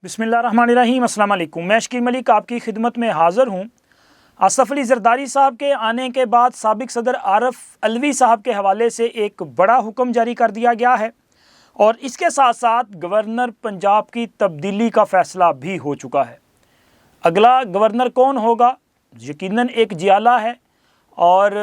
बिस्मिल्लाहिर्रहमानिर्रहीम। अस्सलाम वालेकुम। मैं शकील मलिक आपकी खिदमत में हाज़िर हूँ। आसफ़ अली ज़रदारी साहब के आने के बाद साबिक़ सदर आरिफ अलवी साहब के हवाले से एक बड़ा हुक्म जारी कर दिया गया है और इसके साथ साथ गवर्नर पंजाब की तब्दीली का फ़ैसला भी हो चुका है। अगला गवर्नर कौन होगा? यकीनन एक जियाला है और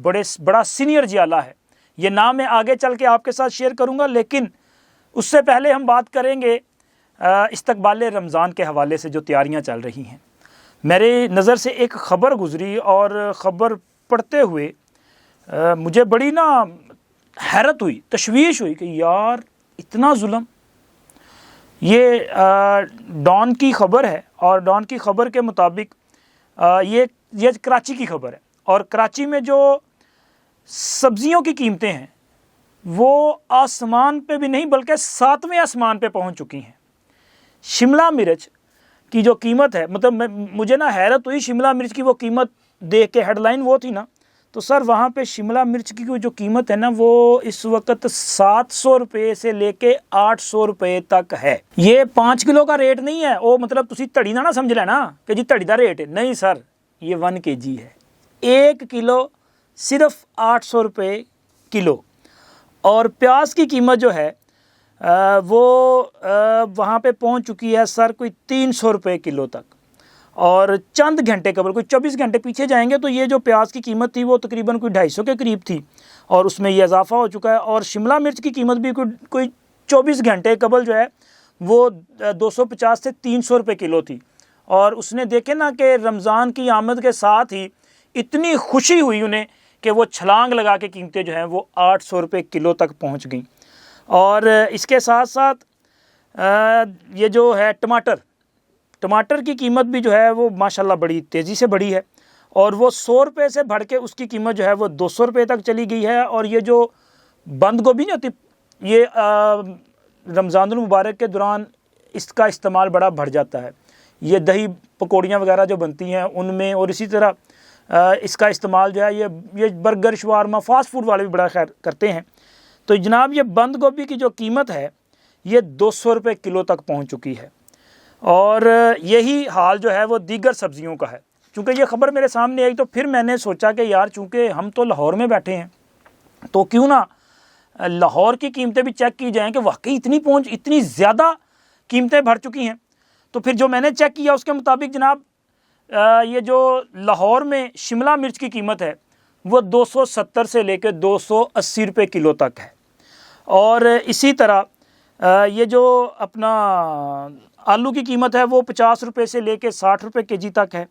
बड़ा सीनियर जियाला है। ये नाम मैं आगे चल के आपके साथ शेयर करूँगा, लेकिन उससे पहले हम बात करेंगे इस्तकबाल रमज़ान के हवाले से जो तैयारियां चल रही हैं। मेरे नज़र से एक ख़बर गुज़री और ख़बर पढ़ते हुए मुझे बड़ी हैरत हुई, तशवीश हुई कि यार इतना जुल्म। ये डॉन की ख़बर है और डॉन की ख़बर के मुताबिक ये कराची की ख़बर है और कराची में जो सब्ज़ियों की कीमतें हैं वो आसमान पे भी नहीं बल्कि 7वें आसमान पे पहुंच चुकी हैं। शिमला मिर्च की जो कीमत है, मतलब मुझे हैरत हुई शिमला मिर्च की वो कीमत देख के। हेडलाइन वो थी तो सर वहाँ पे शिमला मिर्च की जो कीमत है वो इस वक्त 700 रुपये से लेके 800 रुपये तक है। ये 5 किलो का रेट नहीं है। वो मतलब तुसी धड़ी ना समझ लेना कि जी धड़ी का रेट है, नहीं सर, ये 1 kg है। 1 किलो सिर्फ 800 रुपये किलो। और प्याज की कीमत जो है वो वहाँ पे पहुँच चुकी है सर कोई 300 रुपये किलो तक। और चंद घंटे कबल, कोई 24 घंटे पीछे जाएंगे तो ये जो प्याज की कीमत थी वो तकरीबन कोई 250 के करीब थी और उसमें ये इजाफा हो चुका है। और शिमला मिर्च की कीमत भी कोई 24 घंटे कबल जो है वो 250 से 300 रुपये किलो थी। और उसने देखे कि रमज़ान की आमद के साथ ही इतनी खुशी हुई उन्हें कि वो छलांग लगा के कीमतें जो हैं वो 800 रुपये किलो तक पहुँच गई। और इसके साथ साथ ये जो है टमाटर की कीमत भी जो है वो माशाल्लाह बड़ी तेज़ी से बढ़ी है और वो 100 रुपये से बढ़ के उसकी कीमत जो है वो 200 रुपये तक चली गई है। और ये जो बंद गोभी नहीं होती, ये रमज़ानुल मुबारक के दौरान इसका इस्तेमाल बड़ा बढ़ जाता है। ये दही पकौड़ियाँ वगैरह जो बनती हैं उनमें, और इसी तरह इसका इस्तेमाल जो है ये बर्गर शवारमा फास्ट फूड वाले भी बड़ा खैर करते हैं। तो जनाब ये बंद गोभी की जो कीमत है ये 200 रुपये किलो तक पहुंच चुकी है। और यही हाल जो है वो दीगर सब्ज़ियों का है। चूँकि ये ख़बर मेरे सामने आई तो फिर मैंने सोचा कि यार चूँकि हम तो लाहौर में बैठे हैं तो क्यों ना लाहौर की कीमतें भी चेक की जाएँ कि वाकई इतनी ज़्यादा कीमतें बढ़ चुकी हैं। तो फिर जो मैंने चेक किया उसके मुताबिक जनाब ये जो लाहौर में शिमला मिर्च की कीमत है वो 270 से लेकर 280 रुपये किलो तक है। और इसी तरह ये जो अपना आलू की कीमत है वो 50 रुपये से लेके 60 रुपये केजी तक है।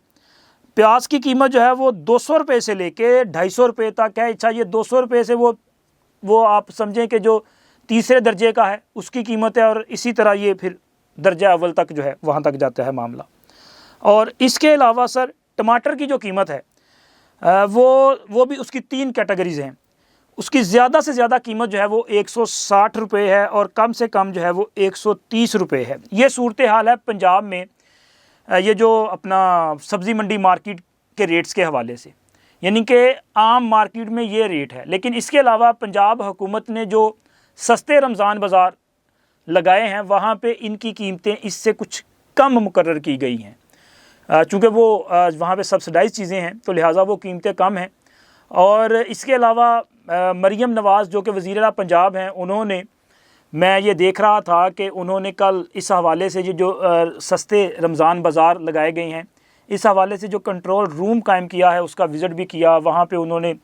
प्याज की कीमत जो है वो 200 रुपये से लेके 250 रुपये तक है। अच्छा, ये 200 रुपये से वो आप समझें कि जो तीसरे दर्जे का है उसकी कीमत है। और इसी तरह ये फिर दर्जा अव्वल तक जो है वहाँ तक जाता है मामला। और इसके अलावा सर टमाटर की जो कीमत है वो भी उसकी 3 कैटेगरीज़ हैं। उसकी ज़्यादा से ज़्यादा कीमत जो है वो 160 रुपये है और कम से कम जो है वो 130 रुपये है। ये सूरत हाल है पंजाब में ये जो अपना सब्ज़ी मंडी मार्केट के रेट्स के हवाले से, यानी कि आम मार्केट में ये रेट है। लेकिन इसके अलावा पंजाब हुकूमत ने जो सस्ते रमज़ान बाज़ार लगाए हैं वहाँ पे इनकी कीमतें इससे कुछ कम मुकर्रर की गई हैं। चूँकि वो वहाँ पे सब्सिडाइज चीज़ें हैं तो लिहाजा वो कीमतें कम हैं। और इसके अलावा मरियम नवाज़ जो कि वज़ीर पंजाब हैं, उन्होंने, मैं ये देख रहा था कि उन्होंने कल इस हवाले से जो सस्ते रमज़ान बाज़ार लगाए गए हैं इस हवाले से जो कंट्रोल रूम कायम किया है उसका विज़िट भी किया। वहाँ पे उन्होंने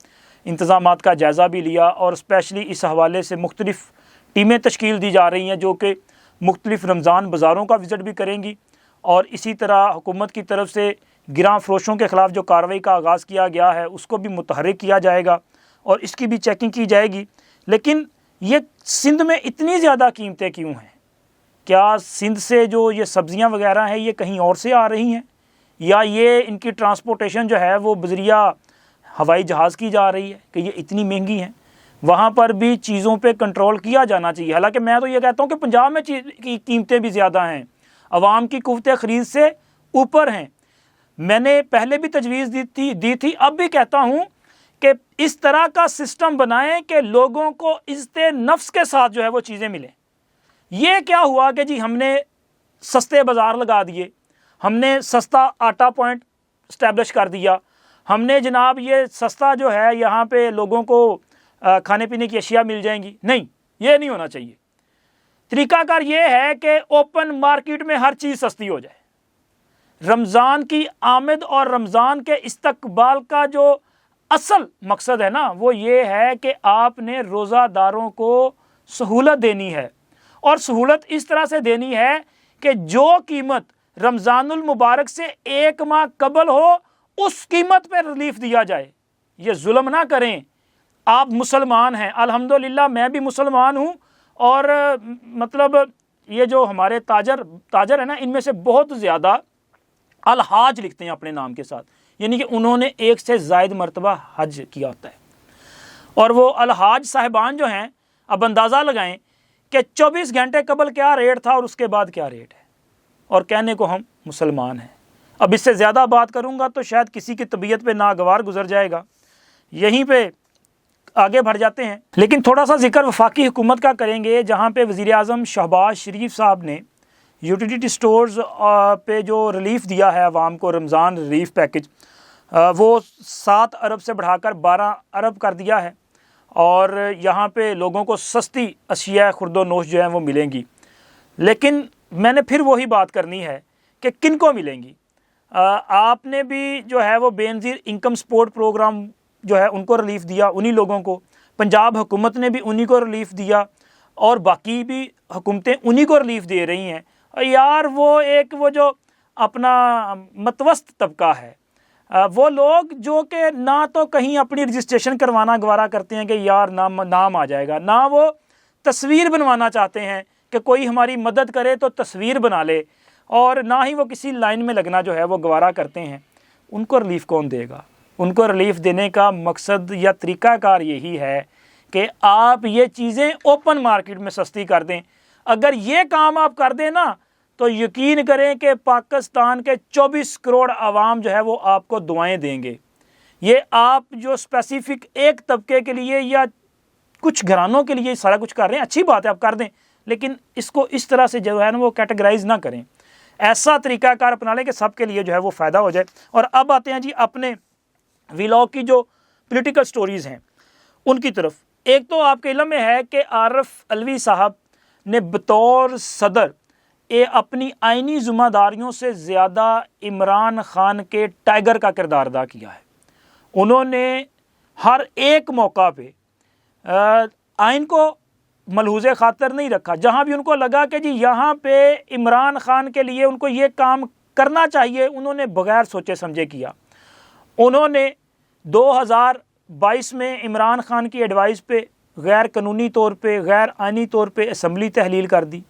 इंतज़ामात का जायज़ा भी लिया और स्पेशली इस हवाले से मुख्तलिफ़ टीमें तश्कील दी जा रही हैं जो कि मुख्तलिफ़ रमज़ान बाज़ारों का विज़िट भी करेंगी। और इसी तरह हुकूमत की तरफ से गिरां फरोशों के ख़िलाफ़ जो कार्रवाई का आगाज़ किया गया है उसको भी मुतहर्रिक किया जाएगा और इसकी भी चेकिंग की जाएगी। लेकिन ये सिंध में इतनी ज़्यादा कीमतें क्यों हैं? क्या सिंध से जो ये सब्ज़ियां वगैरह हैं ये कहीं और से आ रही हैं या ये इनकी ट्रांसपोर्टेशन जो है वो बज़रिया हवाई जहाज़ की जा रही है कि ये इतनी महंगी हैं? वहाँ पर भी चीज़ों पे कंट्रोल किया जाना चाहिए। हालांकि मैं तो ये कहता हूँ कि पंजाब में की कीमतें भी ज़्यादा हैं, अवाम की कुव्वत ख़रीद से ऊपर हैं। मैंने पहले भी तजवीज़ दी थी, अब भी कहता हूँ कि इस तरह का सिस्टम बनाएं कि लोगों को इज़्ज़त नफ्स के साथ जो है वो चीज़ें मिलें। ये क्या हुआ कि जी हमने सस्ते बाज़ार लगा दिए, हमने सस्ता आटा पॉइंट इस्टेब्लिश कर दिया, हमने जनाब ये सस्ता जो है यहाँ पे लोगों को खाने पीने की अशिया मिल जाएंगी। नहीं, ये नहीं होना चाहिए। तरीकाकार ये है कि ओपन मार्केट में हर चीज़ सस्ती हो जाए। रमज़ान की आमद और रमज़ान के इस्तकबाल का जो असल मकसद है ना, वो ये है कि आपने रोज़ादारों को सहूलत देनी है, और सहूलत इस तरह से देनी है कि जो कीमत रमज़ानुल मुबारक से 1 माह कबल हो उस कीमत पर रिलीफ दिया जाए। ये जुल्म ना करें। आप मुसलमान हैं, अल्हम्दुलिल्लाह मैं भी मुसलमान हूँ, और मतलब ये जो हमारे ताजर है ना, इनमें से बहुत ज़्यादा अलहाज लिखते हैं अपने नाम के साथ, यानी कि उन्होंने 1 से ज़ायद मरतबा हज किया होता है। और वो अलहाज साहिबान जो हैं, अब अंदाज़ा लगाएं कि 24 घंटे कबल क्या रेट था और उसके बाद क्या रेट है, और कहने को हम मुसलमान हैं। अब इससे ज़्यादा बात करूँगा तो शायद किसी की तबीयत पे नागवार गुजर जाएगा, यहीं पे आगे बढ़ जाते हैं। लेकिन थोड़ा सा जिक्र वफाकी हुकूमत का करेंगे, जहाँ पे वज़ीर आज़म शहबाज शरीफ साहब ने यूटिलिटी स्टोर्स पे जो रिलीफ़ दिया है आवाम को, रमज़ान रिलीफ पैकेज, वो 7 अरब से बढ़ाकर 12 अरब कर दिया है, और यहाँ पे लोगों को सस्ती अशिया खुर्दो नोश जो है वो मिलेंगी। लेकिन मैंने फिर वही बात करनी है कि किन को मिलेंगी। आपने भी जो है वो बेनज़ीर इनकम सपोर्ट प्रोग्राम जो है उनको रिलीफ़ दिया, उन्हीं लोगों को। पंजाब हुकूमत ने भी उन्हीं को रिलीफ़ दिया, और बाकी भी हुकूमतें उन्हीं को रिलीफ़ दे रही हैं। यार वो जो अपना मतवस्त तबका है, वो लोग जो कि ना तो कहीं अपनी रजिस्ट्रेशन करवाना गवारा करते हैं कि यार नाम आ जाएगा, ना वो तस्वीर बनवाना चाहते हैं कि कोई हमारी मदद करे तो तस्वीर बना ले, और ना ही वो किसी लाइन में लगना जो है वो गवारा करते हैं। उनको रिलीफ़ कौन देगा? उनको रिलीफ़ देने का मकसद या तरीक़ाकार यही है कि आप ये चीज़ें ओपन मार्केट में सस्ती कर दें। अगर ये काम आप कर दें ना, तो यकीन करें कि पाकिस्तान के 24 करोड़ आवाम जो है वो आपको दुआएं देंगे। ये आप जो स्पेसिफिक एक तबके के लिए या कुछ घरानों के लिए सारा कुछ कर रहे हैं, अच्छी बात है, आप कर दें, लेकिन इसको इस तरह से जो है ना वो कैटेगराइज ना करें। ऐसा तरीक़ाकार अपना लें कि सबके लिए जो है वो फ़ायदा हो जाए। और अब आते हैं जी अपने व्लॉग की जो पॉलिटिकल स्टोरीज़ हैं उनकी तरफ। एक तो आपके इल्म में है कि आरिफ अलवी साहब ने बतौर सदर अपनी आइनी ज़िम्मेदारियों से ज़्यादा इमरान खान के टाइगर का किरदार अदा किया है। उन्होंने हर एक मौका पे आइन को मलहूज़ खातर नहीं रखा। जहाँ भी उनको लगा कि जी यहाँ पे इमरान खान के लिए उनको ये काम करना चाहिए, उन्होंने बग़ैर सोचे समझे किया। उन्होंने 2022 में इमरान खान की एडवाइस पे गैर कानूनी तौर पे, गैर आइनी तौर पे असम्बली तहलील कर दी,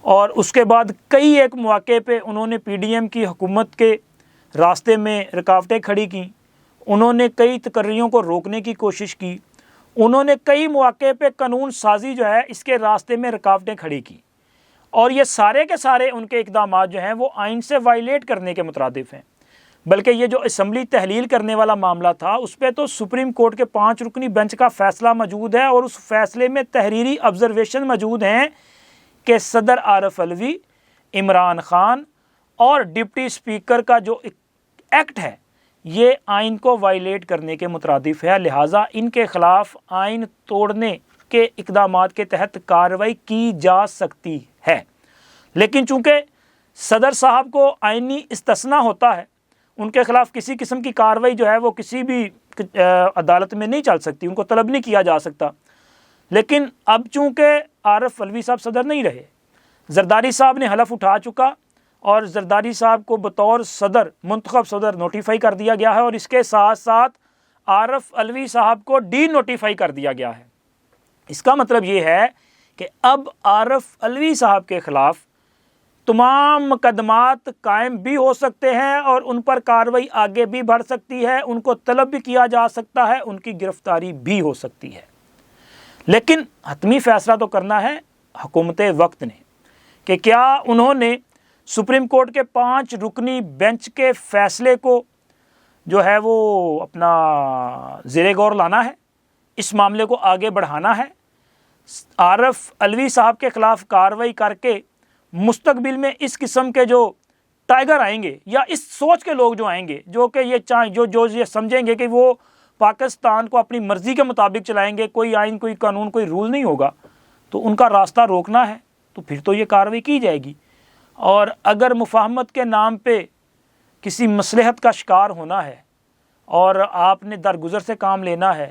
और उसके बाद कई एक मौके पे उन्होंने पीडीएम की हुकूमत के रास्ते में रुकावटें खड़ी की। उन्होंने कई तकर्रियों को रोकने की कोशिश की। उन्होंने कई मौके पे कानून साजी जो है इसके रास्ते में रुकावटें खड़ी की, और ये सारे के सारे उनके इक़दामात जो हैं वो आइन से वायलेट करने के मुताबिक हैं। बल्कि ये जो असम्बली तहलील करने वाला मामला था उस पर तो सुप्रीम कोर्ट के 5 रुकनी बेंच का फ़ैसला मौजूद है, और उस फैसले में तहरीरी ऑब्जर्वेशन मौजूद हैं कि सदर आरिफ अलवी, इमरान खान और डिप्टी स्पीकर का जो एक्ट है ये आइन को वायलेट करने के मुताबिक है। लिहाजा इनके ख़िलाफ़ आइन तोड़ने के इक़दामात के तहत कार्रवाई की जा सकती है। लेकिन चूँकि सदर साहब को आइनी इस्तिस्ना होता है, उनके ख़िलाफ़ किसी किस्म की कार्रवाई जो है वो किसी भी अदालत में नहीं चल सकती, उनको तलब नहीं किया जा सकता। लेकिन अब चूँकि आरिफ अलवी साहब सदर नहीं रहे, जरदारी साहब ने हलफ उठा चुका, और जरदारी साहब को बतौर सदर मुंतखब सदर नोटिफाई कर दिया गया है, और इसके साथ साथ आरिफ अलवी साहब को डी नोटिफाई कर दिया गया है। इसका मतलब ये है कि अब आरिफ अलवी साहब के ख़िलाफ़ तमाम मुकदमात कायम भी हो सकते हैं, और उन पर कार्रवाई आगे भी बढ़ सकती है, उनको तलब भी किया जा सकता है, उनकी गिरफ्तारी भी हो सकती है। लेकिन हतमी फ़ैसला तो करना है हुकूमत वक्त ने कि क्या उन्होंने सुप्रीम कोर्ट के 5 रुकनी बेंच के फ़ैसले को जो है वो अपना ज़ेरे गौर लाना है, इस मामले को आगे बढ़ाना है, आरिफ अलवी साहब के ख़िलाफ़ कार्रवाई करके مستقبل میں اس قسم کے جو ٹائگر آئیں گے یا اس سوچ کے لوگ جو آئیں گے جو کہ یہ سمجھیں گے کہ وہ پاکستان کو اپنی مرضی کے مطابق چلائیں گے، کوئی آئین، کوئی قانون، کوئی رول نہیں ہوگا، تو ان کا راستہ روکنا ہے تو پھر تو یہ کارروائی کی جائے گی۔ اور اگر مفاہمت کے نام پہ کسی مصلحت کا شکار ہونا ہے اور آپ نے درگزر سے کام لینا ہے،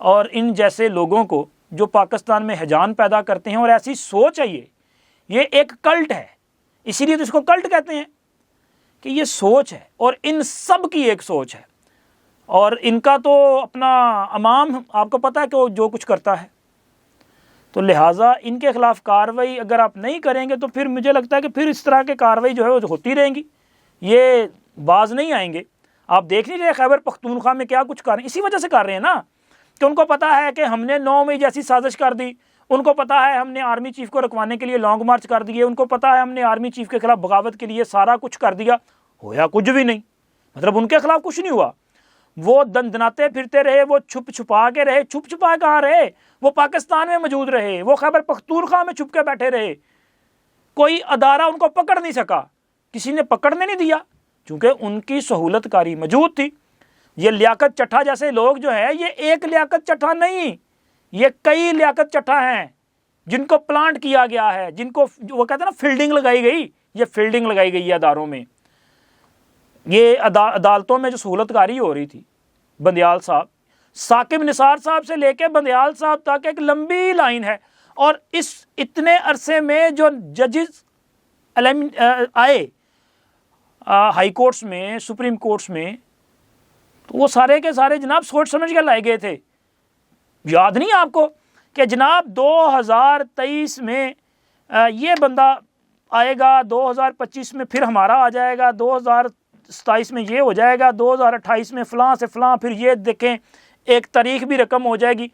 اور ان جیسے لوگوں کو جو پاکستان میں ہیجان پیدا کرتے ہیں، اور ایسی سوچ ہے یہ ایک کلٹ ہے، اسی لیے تو اس کو کلٹ کہتے ہیں کہ یہ سوچ ہے، اور ان سب کی ایک سوچ ہے، اور ان کا تو اپنا عوام آپ کو پتہ ہے کہ وہ جو کچھ کرتا ہے، تو لہٰذا ان کے خلاف کارروائی اگر آپ نہیں کریں گے تو پھر مجھے لگتا ہے کہ پھر اس طرح کے کارروائی جو ہے وہ ہوتی رہیں گی، یہ باز نہیں آئیں گے۔ آپ دیکھ نہیں رہے خیبر پختونخوا میں کیا کچھ کر رہے ہیں، اسی وجہ سے کر رہے ہیں نا کہ ان کو پتہ ہے کہ ہم نے 9 مئی جیسی سازش کر دی، ان کو پتہ ہے ہم نے آرمی چیف کو رکوانے کے لیے لانگ مارچ کر دیے، ان کو پتہ ہے ہم نے آرمی چیف کے خلاف بغاوت کے لیے سارا کچھ کر دیا، ہویا کچھ بھی نہیں، مطلب ان کے خلاف کچھ نہیں ہوا، وہ دندناتے پھرتے رہے، وہ چھپ چھپا کے رہے، چھپ چھپا کہاں رہے، وہ پاکستان میں موجود رہے، وہ خیبر پختونخوا میں چھپ کے بیٹھے رہے، کوئی ادارہ ان کو پکڑ نہیں سکا، کسی نے پکڑنے نہیں دیا، چونکہ ان کی سہولت کاری موجود تھی۔ یہ لیاقت چٹھا جیسے لوگ جو ہے، یہ ایک لیاقت چٹھا نہیں، یہ کئی لیاقت چٹھا ہیں جن کو پلانٹ کیا گیا ہے، جن کو وہ کہتے ہیں نا فیلڈنگ لگائی گئی، یہ فیلڈنگ لگائی گئی ہے اداروں میں، یہ عدالتوں میں جو سہولت کاری ہو رہی تھی۔ بندیال صاحب، ثاقب نثار صاحب سے لے کے بندیال صاحب تک ایک لمبی لائن ہے، اور اس اتنے عرصے میں جو ججز آئے ہائی کورٹس میں، سپریم کورٹس میں، تو وہ سارے کے سارے جناب سوچ سمجھ کے لائے گئے تھے۔ یاد نہیں آپ کو کہ جناب 2023 میں یہ بندہ آئے گا، 2025 میں پھر ہمارا آ جائے گا، 2027 میں یہ ہو جائے گا، 2028 میں فلاں سے فلاں، پھر یہ دیکھیں ایک تاریخ بھی رقم ہو جائے گی،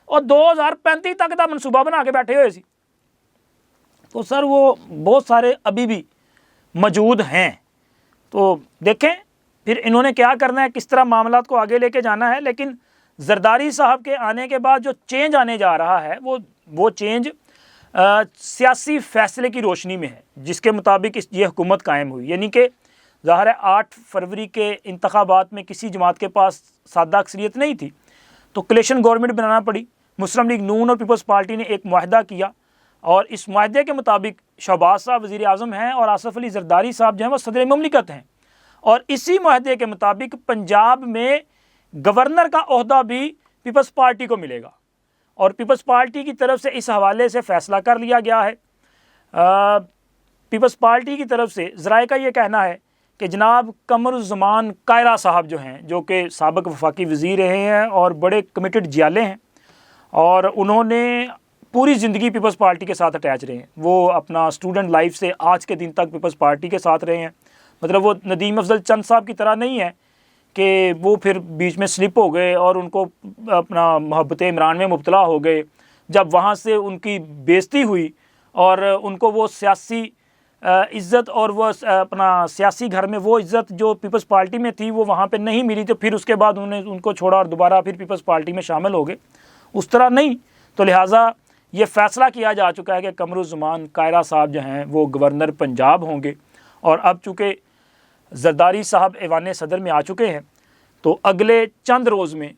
اور 2035 تک کا منصوبہ بنا کے بیٹھے ہوئے سی۔ تو سر وہ بہت سارے ابھی بھی موجود ہیں، تو دیکھیں پھر انہوں نے کیا کرنا ہے، کس طرح معاملات کو آگے لے کے جانا ہے۔ لیکن زرداری صاحب کے آنے کے بعد جو چینج آنے جا رہا ہے وہ چینج سیاسی فیصلے کی روشنی میں ہے، جس کے مطابق یہ حکومت قائم ہوئی، یعنی کہ ظاہر ہے 8 فروری کے انتخابات میں کسی جماعت کے پاس سادہ اکثریت نہیں تھی، تو کلیشن گورنمنٹ بنانا پڑی۔ مسلم لیگ نون اور پیپلز پارٹی نے ایک معاہدہ کیا، اور اس معاہدے کے مطابق شہباز صاحب وزیر اعظم ہیں اور آصف علی زرداری صاحب جو ہیں وہ صدر مملکت ہیں، اور اسی معاہدے کے مطابق پنجاب میں گورنر کا عہدہ بھی پیپلز پارٹی کو ملے گا، اور پیپلز پارٹی کی طرف سے اس حوالے سے فیصلہ کر لیا گیا ہے۔ پیپلز پارٹی کی طرف سے ذرائع کا یہ کہنا ہے کہ جناب قمر الزمان کائرہ صاحب جو ہیں، جو کہ سابق وفاقی وزیر رہے ہیں اور بڑے کمیٹڈ جیالے ہیں، اور انہوں نے پوری زندگی پیپلز پارٹی کے ساتھ اٹیچ رہے ہیں، وہ اپنا اسٹوڈنٹ لائف سے آج کے دن تک پیپلز پارٹی کے ساتھ رہے ہیں، مطلب وہ ندیم افضل چند صاحب کی طرح نہیں ہے کہ وہ پھر بیچ میں سلپ ہو گئے اور ان کو اپنا محبت عمران میں مبتلا ہو گئے، جب وہاں سے ان کی بے عزتی ہوئی اور ان کو وہ سیاسی عزت اور وہ اپنا سیاسی گھر میں وہ عزت جو پیپلز پارٹی میں تھی وہ وہاں پہ نہیں ملی، تو پھر اس کے بعد انہوں نے ان کو چھوڑا اور دوبارہ پھر پیپلز پارٹی میں شامل ہو گئے، اس طرح نہیں۔ تو لہٰذا یہ فیصلہ کیا جا چکا ہے کہ قمر الزمان کائرہ صاحب جو ہیں وہ گورنر پنجاب ہوں گے، اور اب چونکہ زرداری صاحب ایوان صدر میں آ چکے ہیں، تو اگلے چند روز میں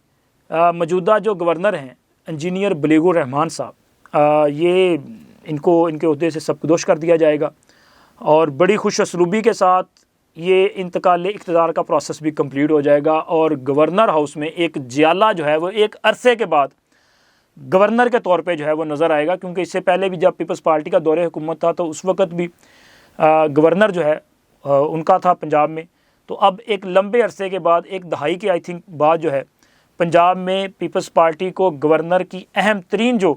موجودہ جو گورنر ہیں انجینئر بلیغ الرحمان صاحب، یہ ان کے عہدے سے سبکدوش کر دیا جائے گا، اور بڑی خوش اسلوبی کے ساتھ یہ انتقال اقتدار کا پروسیس بھی کمپلیٹ ہو جائے گا، اور گورنر ہاؤس میں ایک جیالہ جو ہے وہ ایک عرصے کے بعد گورنر کے طور پہ جو ہے وہ نظر آئے گا، کیونکہ اس سے پہلے بھی جب پیپلز پارٹی کا دور حکومت تھا تو اس وقت بھی گورنر جو ہے ان کا تھا پنجاب میں، تو اب ایک لمبے عرصے کے بعد، ایک دہائی کے آئی تھنک بعد جو ہے پنجاب میں پیپلز پارٹی کو گورنر کی اہم ترین جو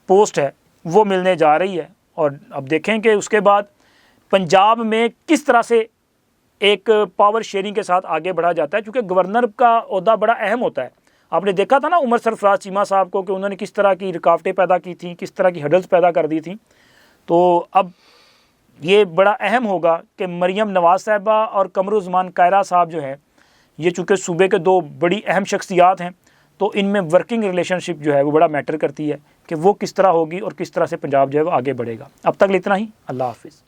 پوسٹ ہے وہ ملنے جا رہی ہے، اور اب دیکھیں کہ اس کے بعد پنجاب میں کس طرح سے ایک پاور شیئرنگ کے ساتھ آگے بڑھا جاتا ہے، کیونکہ گورنر کا عہدہ بڑا اہم ہوتا ہے۔ آپ نے دیکھا تھا نا عمر سرفراز چیمہ صاحب کو کہ انہوں نے کس طرح کی رکاوٹیں پیدا کی تھیں، کس طرح کی ہڈلز پیدا کر دی تھیں، تو اب یہ بڑا اہم ہوگا کہ مریم نواز صاحبہ اور قمر الزمان کائرہ صاحب جو ہے، یہ چونکہ صوبے کے 2 بڑی اہم شخصیات ہیں، تو ان میں ورکنگ ریلیشن شپ جو ہے وہ بڑا میٹر کرتی ہے کہ وہ کس طرح ہوگی اور کس طرح سے پنجاب جو ہے وہ آگے بڑھے گا۔ اب تک اتنا ہی، اللہ حافظ۔